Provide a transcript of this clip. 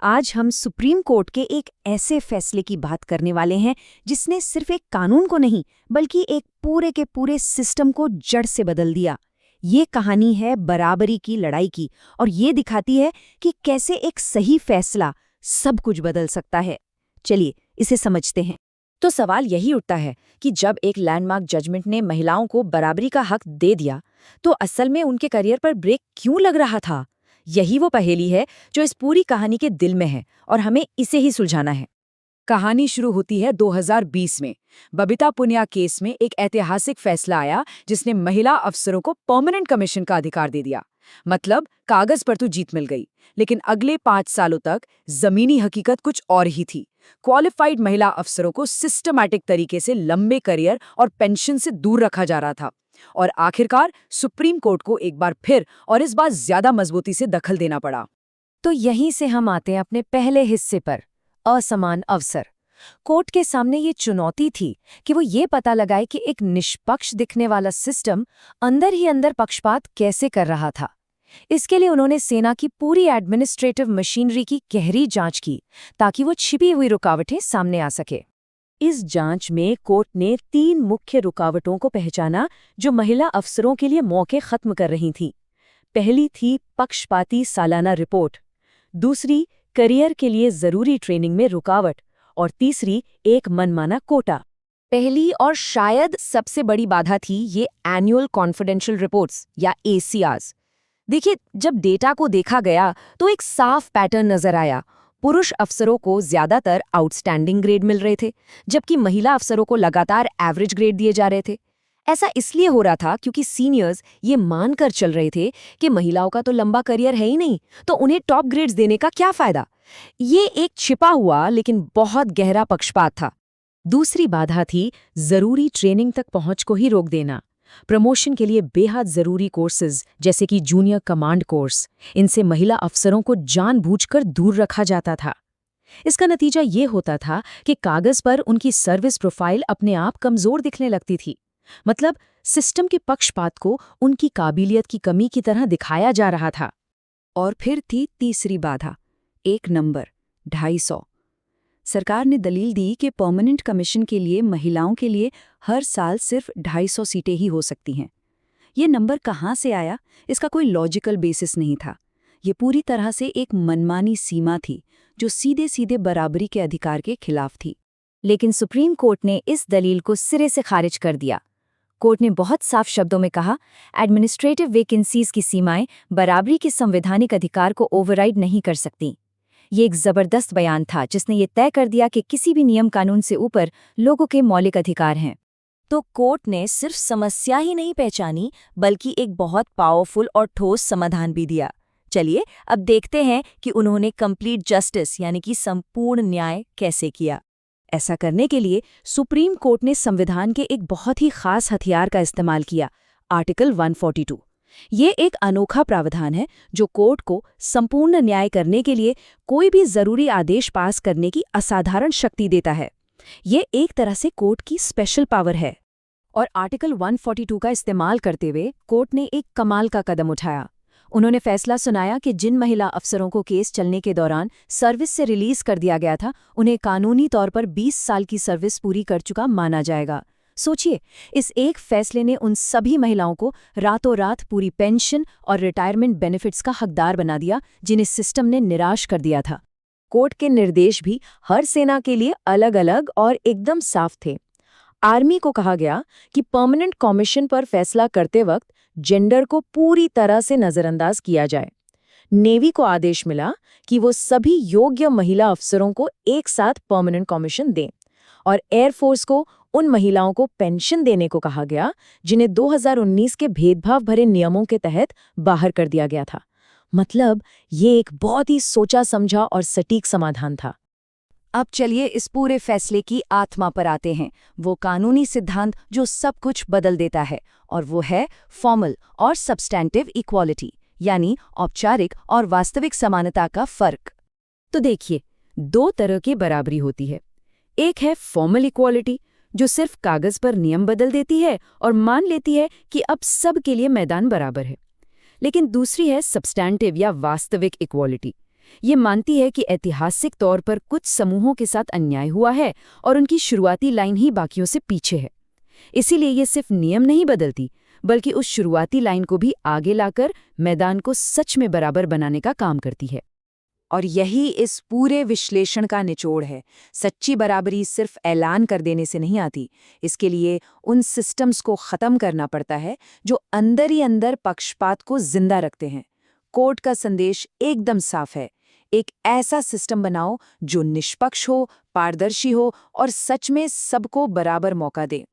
आज हम supreme court के एक ऐसे फैसले की बात करने वाले हैं जिसने सिर्फ एक कानून को नहीं बल्कि एक पूरे के पूरे सिस्टम को जड़ से बदल दिया। ये कहानी है बराबरी की लड़ाई की और ये दिखाती है कि कैसे एक सही फैसला सब कुछ बदल सकता है। चलिए इसे समझते हैं। तो सवाल यही उठता है कि जब एक लैंडमार्क जजमेंट ने महिलाओं को बराबरी का हक दे दिया तो असल में उनके करियर पर ब्रेक क्यों लग रहा था। यही वो पहेली है जो इस पूरी कहानी के दिल में है और हमें इसे ही सुलझाना है। कहानी शुरू होती है 2020 में। बबीता पुनिया केस में एक ऐतिहासिक फैसला आया जिसने महिला अफसरों को परमानेंट कमीशन का अधिकार दे दिया। मतलब कागज पर तो जीत मिल गई, लेकिन अगले 5 सालों तक जमीनी हकीकत कुछ और ही थी। क्वालिफाइड महिला अफसरों को सिस्टमैटिक तरीके से लंबे करियर और पेंशन से दूर रखा जा रहा था और आखिरकार सुप्रीम कोर्ट को एक बार फिर और इस बार ज्यादा मजबूती से दखल देना पड़ा। तो यहीं से हम आते हैं अपने पहले हिस्से पर, असमान अवसर। कोर्ट के सामने ये चुनौती थी कि वो ये पता लगाए कि एक निष्पक्ष दिखने वाला सिस्टम अंदर ही अंदर पक्षपात कैसे कर रहा था। इसके लिए उन्होंने सेना की पूरी एडमिनिस्ट्रेटिव मशीनरी की गहरी जांच की ताकि वो छिपी हुई रुकावटें सामने आ सके। इस जांच में कोर्ट ने 3 मुख्य रुकावटों को पहचाना जो महिला अफसरों के लिए मौके खत्म कर रही थीं। पहली थी पक्षपाती सालाना रिपोर्ट, दूसरी करियर के लिए जरूरी ट्रेनिंग में रुकावट और तीसरी एक मनमाना कोटा। पहली और शायद सबसे बड़ी बाधा थी ये एनुअल कॉन्फिडेंशियल रिपोर्ट्स या ACRs। देखिए, जब डेटा को देखा गया तो एक साफ पैटर्न नजर आया। पुरुष अफसरों को ज्यादातर आउटस्टैंडिंग ग्रेड मिल रहे थे, जबकि महिला अफसरों को लगातार एवरेज ग्रेड दिए जा रहे थे। ऐसा इसलिए हो रहा था क्योंकि सीनियर्स ये मानकर चल रहे थे कि महिलाओं का तो लंबा करियर है ही नहीं, तो उन्हें टॉप ग्रेड्स देने का क्या फायदा। ये एक छिपा हुआ लेकिन बहुत गहरा पक्षपात था। दूसरी बाधा थी जरूरी ट्रेनिंग तक पहुंच को ही रोक देना। प्रमोशन के लिए बेहद जरूरी कोर्सेज जैसे कि जूनियर कमांड कोर्स, इनसे महिला अफसरों को जानबूझकर दूर रखा जाता था। इसका नतीजा ये होता था कि कागज पर उनकी सर्विस प्रोफाइल अपने आप कमजोर दिखने लगती थी। मतलब सिस्टम के पक्षपात को उनकी काबिलियत की कमी की तरह दिखाया जा रहा था। और फिर थी तीसरी बाधा, एक नंबर 250। सरकार ने दलील दी कि परमानेंट कमीशन के लिए महिलाओं के लिए हर साल सिर्फ 250 सीटें ही हो सकती हैं। ये नंबर कहाँ से आया, इसका कोई लॉजिकल बेसिस नहीं था। ये पूरी तरह से एक मनमानी सीमा थी जो सीधे सीधे बराबरी के अधिकार के खिलाफ थी। लेकिन सुप्रीम कोर्ट ने इस दलील को सिरे से खारिज कर दिया। कोर्ट ने बहुत साफ शब्दों में कहा, एडमिनिस्ट्रेटिव वैकेंसीज की सीमाएं बराबरी के संवैधानिक अधिकार को ओवरराइड नहीं कर सकती। ये एक जबरदस्त बयान था जिसने ये तय कर दिया कि किसी भी नियम कानून से ऊपर लोगों के मौलिक अधिकार हैं। तो कोर्ट ने सिर्फ समस्या ही नहीं पहचानी बल्कि एक बहुत पावरफुल और ठोस समाधान भी दिया। चलिए अब देखते हैं कि उन्होंने कंप्लीट जस्टिस यानी कि संपूर्ण न्याय कैसे किया। ऐसा करने के लिए सुप्रीम कोर्ट ने संविधान के एक बहुत ही खास हथियार का इस्तेमाल किया, आर्टिकल 142। ये एक अनोखा प्रावधान है जो कोर्ट को संपूर्ण न्याय करने के लिए कोई भी जरूरी आदेश पास करने की असाधारण शक्ति देता है। ये एक तरह से कोर्ट की स्पेशल पावर है। और आर्टिकल 142 का इस्तेमाल करते हुए कोर्ट ने एक कमाल का कदम उठाया। उन्होंने फैसला सुनाया कि जिन महिला अफसरों को केस चलने के दौरान सर्विस से रिलीज कर दिया गया था, उन्हें कानूनी तौर पर 20 साल की सर्विस पूरी कर चुका माना जाएगा। सोचिए, इस एक फैसले ने उन सभी महिलाओं को रातों रात पूरी पेंशन और रिटायरमेंट बेनिफिट्स का हकदार बना दिया जिन्हें सिस्टम ने निराश कर दिया था। कोर्ट के निर्देश भी हर सेना के लिए अलग-अलग और एकदम साफ थे। आर्मी को कहा गया कि परमानेंट कमीशन पर फैसला करते वक्त जेंडर को पूरी तरह से नजरअंदाज किया जाए। नेवी को आदेश मिला कि वो सभी योग्य महिला अफसरों को एक साथ परमानेंट कमीशन दें और एयरफोर्स को उन महिलाओं को पेंशन देने को कहा गया जिन्हें 2019 के भेदभाव भरे नियमों के तहत बाहर कर दिया गया था। मतलब ये एक बहुत ही सोचा समझा और सटीक समाधान था। अब चलिए इस पूरे फैसले की आत्मा पर आते हैं, वो कानूनी सिद्धांत जो सब कुछ बदल देता है, और वो है फॉर्मल और सब्सटैंटिव इक्वालिटी, यानी औपचारिक और वास्तविक समानता का फर्क। तो देखिए, 2 तरह की बराबरी होती है। एक है फॉर्मल इक्वालिटी जो सिर्फ कागज पर नियम बदल देती है और मान लेती है कि अब सब के लिए मैदान बराबर है। लेकिन दूसरी है सब्सटैंटिव या वास्तविक इक्वालिटी, ये मानती है कि ऐतिहासिक तौर पर कुछ समूहों के साथ अन्याय हुआ है और उनकी शुरुआती लाइन ही बाकियों से पीछे है। इसीलिए ये सिर्फ नियम नहीं बदलती, बल्कि उस शुरुआती लाइन को भी आगे लाकर मैदान को सच में बराबर बनाने का काम करती है। और यही इस पूरे विश्लेषण का निचोड़ है। सच्ची बराबरी सिर्फ ऐलान कर देने से नहीं आती। इसके लिए उन सिस्टम्स को ख़त्म करना पड़ता है जो अंदर ही अंदर पक्षपात को जिंदा रखते हैं। कोर्ट का संदेश एकदम साफ है। एक ऐसा सिस्टम बनाओ जो निष्पक्ष हो, पारदर्शी हो और सच में सबको बराबर मौका दे।